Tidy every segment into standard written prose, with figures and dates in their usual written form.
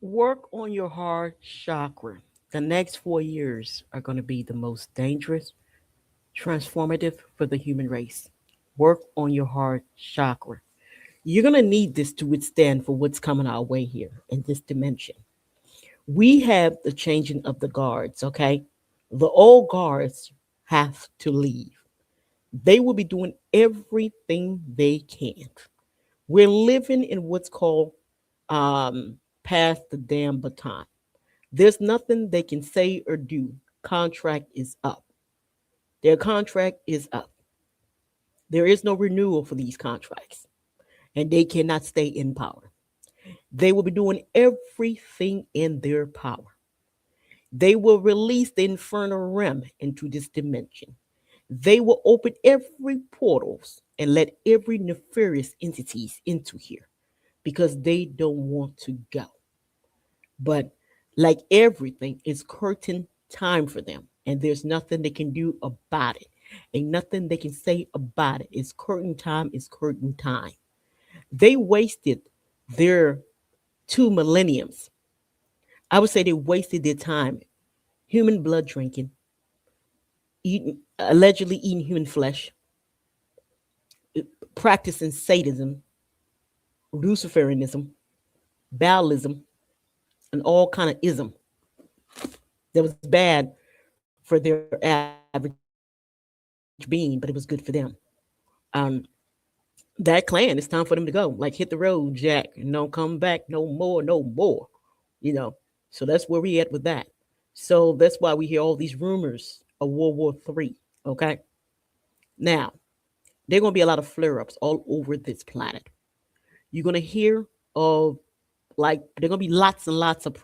Work on your heart chakra. The next 4 years are going to be the most dangerous, transformative for the human race. Work on your heart chakra. You're going to need this to withstand for what's coming our way here in this dimension. We have the changing of the guards, okay? The old guards have to leave. They will be doing everything they can. We're living in what's called um, pass the damn baton. There's nothing they can say or do. Contract is up. Their contract is up. There is no renewal for these contracts, and they cannot stay in power. They will be doing everything in their power. They will release the infernal realm into this dimension. They will open every portals and let every nefarious entities into here because they don't want to go. But like everything, it's curtain time for them, and there's nothing they can do about it. Ain't nothing they can say about it. It's curtain time. It's curtain time. They wasted their 2 millenniums. I would say they wasted their time human blood drinking, eating, allegedly eating human flesh, practicing sadism, Luciferianism, Baalism, and all kind of ism that was bad for their average being, but it was good for them. Um, that clan, it's time for them to go. Like hit the road, Jack, and don't come back no more, no more. You know, so that's where we at with that. So that's why we hear all these rumors of World War III. Okay, now there are gonna be a lot of flare-ups all over this planet. You're gonna hear of like there are gonna be lots and lots of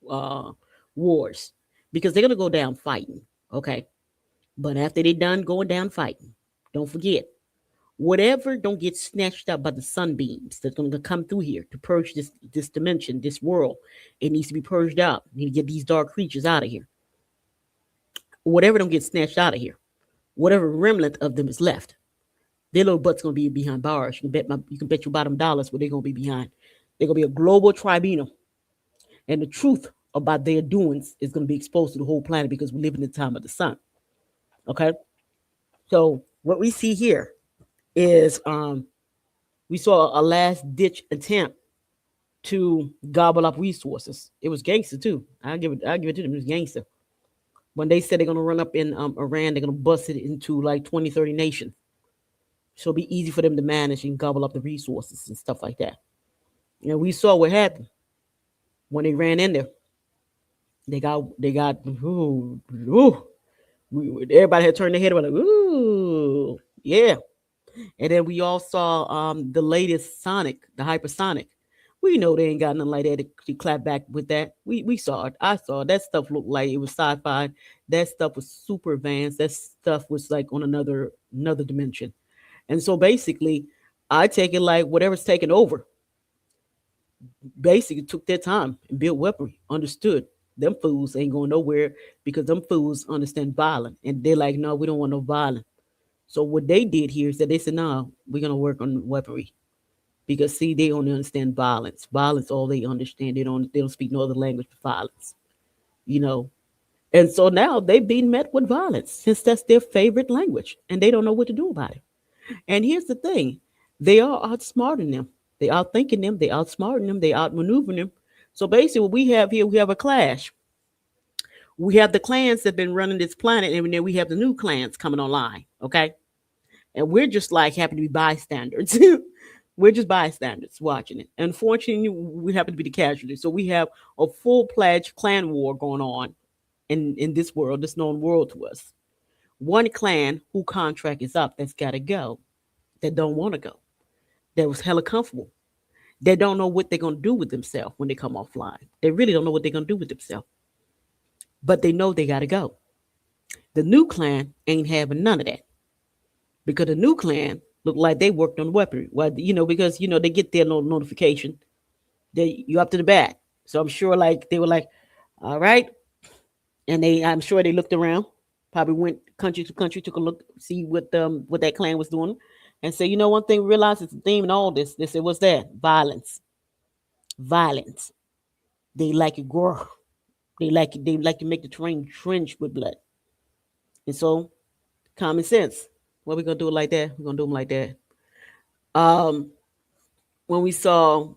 uh, wars because they're gonna go down fighting. Okay, but after they're done going down fighting, don't forget whatever don't get snatched up by the sunbeams that's going to come through here to purge this dimension, this world. It needs to be purged out. You need to get these dark creatures out of here. Whatever don't get snatched out of here, whatever remnant of them is left, their little butt's going to be behind bars. You can bet your bottom dollars where they're going to be behind. They're going to be a global tribunal, and the truth about their doings is going to be exposed to the whole planet because we live in the time of the sun. Okay, so what we see here is we saw a last ditch attempt to gobble up resources. It was gangster too. I give it to them. It was gangster. When they said they're gonna run up in Iran, they're gonna bust it into like 20, 30 nations. So it'll be easy for them to manage and gobble up the resources and stuff like that. You know, we saw what happened when they ran in there. They got ooh, everybody had turned their head about like, ooh, yeah. And then we all saw the latest Sonic, the hypersonic. We know they ain't got nothing like that to clap back with that. We saw it. I saw it. That stuff looked like it was sci-fi. That stuff was super advanced. That stuff was like on another dimension. And so basically, I take it like whatever's taken over basically took their time and built weaponry. Understood. Them fools ain't going nowhere because them fools understand violence. And they're like, no, we don't want no violence. So what they did here is that they said, no, we're gonna work on weaponry because see, they only understand violence. Violence, all they understand. They don't speak no other language but violence. You know, and so now they've been met with violence since that's their favorite language, and they don't know what to do about it. And here's the thing: they are outsmarting them. They outthinking them. They outsmarting them. They outmaneuvering them. So basically, what we have here, we have a clash. We have the clans that have been running this planet, and then we have the new clans coming online. Okay, and we're just like happy to be bystanders. We're just bystanders watching it. Unfortunately, we happen to be the casualties. So we have a full-fledged clan war going on in this world, this known world to us. One clan who contract is up that's got to go, that don't want to go, that was hella comfortable. They don't know what they're going to do with themselves when they come offline. They really don't know what they're going to do with themselves, but they know they got to go. The new clan ain't having none of that because the new clan look like they worked on weaponry. Well, because they get their little notification that you up to the bat. So I'm sure like they were like, all right, and I'm sure they looked around, probably went country to country, took a look, see what that clan was doing, and say, one thing we realized is the theme in all this. They said, what's that? Violence, violence. They like it grow. They like to make the terrain trench with blood. And so common sense. What we gonna do it like that? We're gonna do them like that. Um, when we saw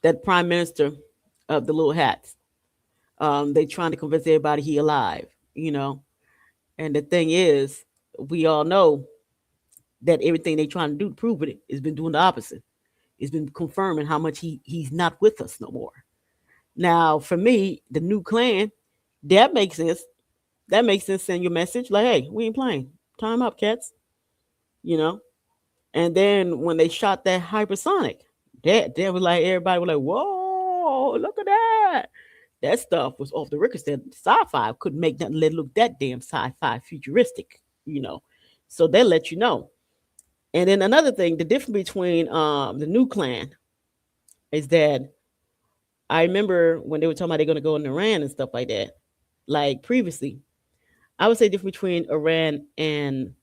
that prime minister of the little hats, they trying to convince everybody he alive, you know. And the thing is, we all know that everything they trying to do to prove it has been doing the opposite. It's been confirming how much he's not with us no more. Now, for me, the new clan, that makes sense. That makes sense. Send your message like, hey, we ain't playing. Time up, cats. You know. And then when they shot that hypersonic, that was like everybody was like, whoa, look at that. That stuff was off the record. That sci-fi couldn't make nothing let it look that damn sci-fi futuristic, you know. So they let you know. And then another thing, the difference between the new clan is that I remember when they were talking about they're gonna go in Iran and stuff like that. Like previously, I would say the difference between Iran and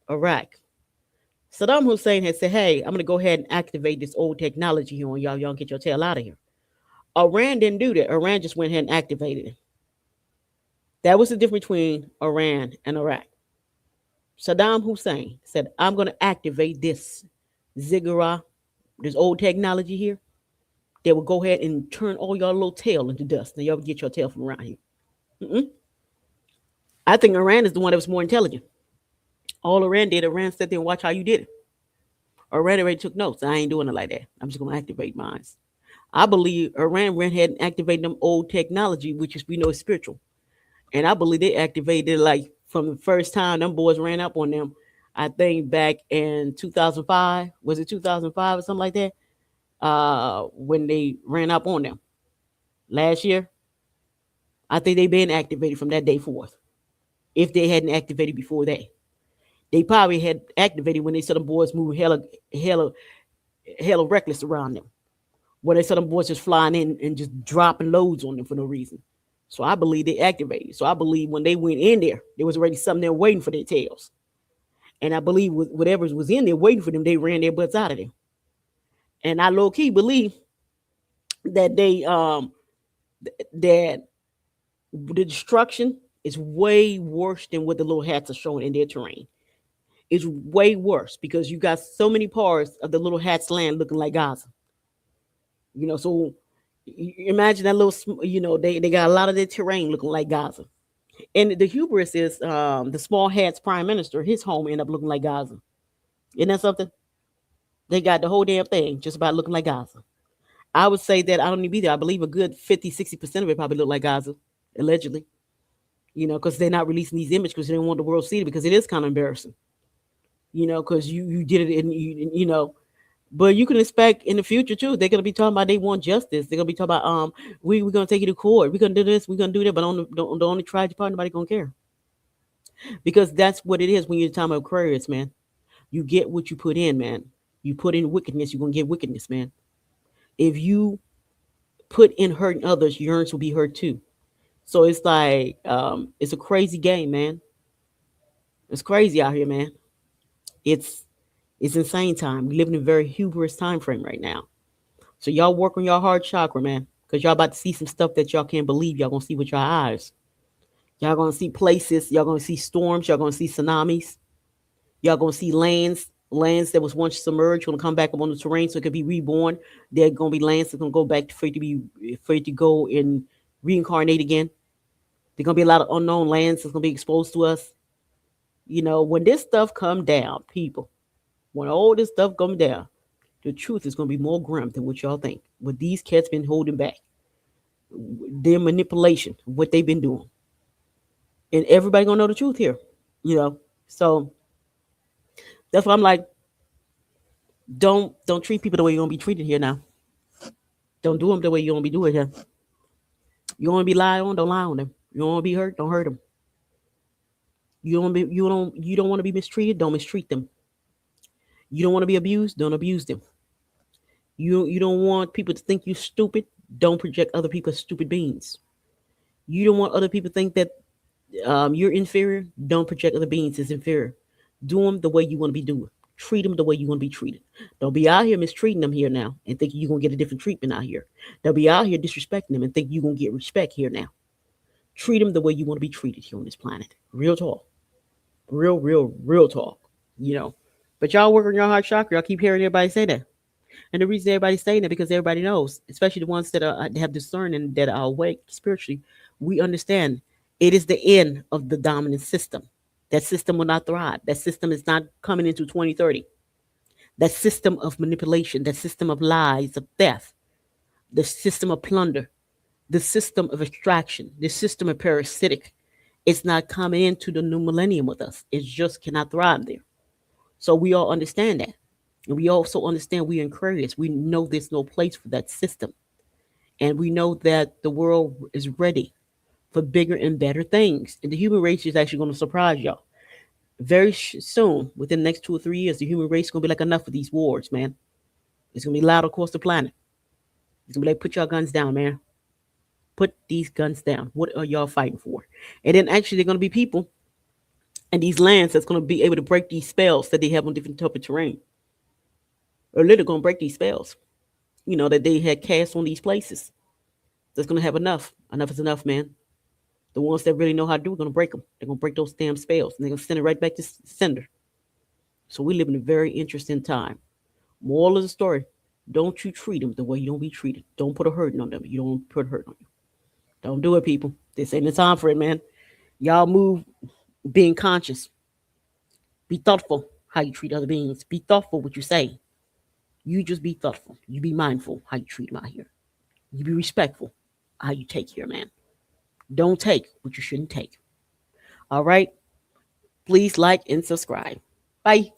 Iraq. Saddam Hussein had said, "Hey, I'm gonna go ahead and activate this old technology here on y'all. Y'all get your tail out of here." Iran didn't do that. Iran just went ahead and activated it. That was the difference between Iran and Iraq. Saddam Hussein said, "I'm gonna activate this ziggurat, this old technology here. They will go ahead and turn all y'all little tail into dust. And y'all get your tail from around here." Mm-mm. I think Iran is the one that was more intelligent. All Iran did, Iran sat there and watch how you did it. Iran already took notes. I ain't doing it like that. I'm just gonna activate mine. I believe Iran went ahead and activated them old technology, which is we know is spiritual. And I believe they activated it like from the first time them boys ran up on them. I think back in 2005, was it 2005 or something like that? When they ran up on them last year, I think they been activated from that day forth. If they hadn't activated before that, they probably had activated when they saw them boys moving hella, hella reckless around them. When they saw them boys just flying in and just dropping loads on them for no reason. So I believe they activated. So I believe when they went in there was already something there waiting for their tails. And I believe whatever was in there waiting for them, they ran their butts out of there. And I low key believe that that the destruction is way worse than what the little hats are showing in their terrain. It's way worse because you got so many parts of the little hats land looking like Gaza. So imagine that little, they got a lot of their terrain looking like Gaza. And the hubris is the small hats prime minister, his home ended up looking like Gaza. Isn't that something? They got the whole damn thing just about looking like Gaza. I would say that I don't need to be there. I believe a good 50, 60% of it probably look like Gaza, allegedly. Because they're not releasing these images because they don't want the world to see it because it is kind of embarrassing. Because you did it and but you can expect in the future too. They're gonna be talking about they want justice. They're gonna be talking about we're gonna take you to court. We're gonna do this. We're gonna do that. But on the only tragic part, nobody gonna care because that's what it is when you're talking about Aquarius, man. You get what you put in, man. You put in wickedness, you're gonna get wickedness, man. If you put in hurting others, yours will be hurt too. So it's like it's a crazy game, man. It's crazy out here, man. It's it's insane time. We live in a very hubris time frame right now. So y'all work on your heart chakra, man, because y'all about to see some stuff that y'all can't believe y'all gonna see with your eyes. Y'all gonna see places. Y'all gonna see storms. Y'all gonna see tsunamis. Y'all gonna see lands that was once submerged gonna come back up on the terrain so it could be reborn. They're gonna be lands that's gonna go back for it to be for it to go and reincarnate again. There's gonna be a lot of unknown lands that's gonna be exposed to us. When this stuff come down, people, when all this stuff come down, the truth is gonna be more grim than what y'all think. What these cats been holding back, their manipulation, what they've been doing, and everybody gonna know the truth here. So that's why I'm like, don't treat people the way you're gonna be treated here now. Don't do them the way you're gonna be doing here. You want to be lied on, don't lie on them. You want to be hurt, don't hurt them. You don't want to be mistreated, don't mistreat them. You don't want to be abused, don't abuse them. You don't want people to think you stupid, don't project other people as stupid beings. You don't want other people to think that you're inferior, don't project other beings as inferior. Do them the way you want to be doing, Treat them the way you want to be treated. Don't be out here mistreating them here now and think you're going to get a different treatment out here. Don't be out here disrespecting them and think you're going to get respect here now. Treat them the way you want to be treated here on this planet. Real talk. Real talk. You know. But y'all work on your heart chakra. I keep hearing everybody say that. And the reason everybody's saying that because everybody knows, especially the ones that have discerned and that are awake spiritually, we understand it is the end of the dominant system. That system will not thrive. That system is not coming into 2030. That system of manipulation, that system of lies, of theft, the system of plunder, the system of extraction, the system of parasitic, it's not coming into the new millennium with us. It just cannot thrive there. So we all understand that. And we also understand we are Aquarius. We know there's no place for that system. And we know that the world is ready for bigger and better things. And the human race is actually going to surprise y'all. Very soon, within the next 2 or 3 years, the human race is going to be like, enough of these wars, man. It's going to be loud across the planet. It's going to be like, put your guns down, man. Put these guns down. What are y'all fighting for? And then actually, they're going to be people in these lands that's going to be able to break these spells that they have on different type of terrain. Or literally going to break these spells, that they had cast on these places. That's going to have enough. Enough is enough, man. The ones that really know how to do it are going to break them. They're going to break those damn spells. And they're going to send it right back to sender. So we live in a very interesting time. Moral of the story, don't you treat them the way you don't be treated. Don't put a hurting on them. You don't put a hurt on you. Don't do it, people. This ain't the time for it, man. Y'all move being conscious. Be thoughtful how you treat other beings. Be thoughtful what you say. You just be thoughtful. You be mindful how you treat them out here. You be respectful how you take here, man. Don't take what you shouldn't take. All right? Please like and subscribe. Bye.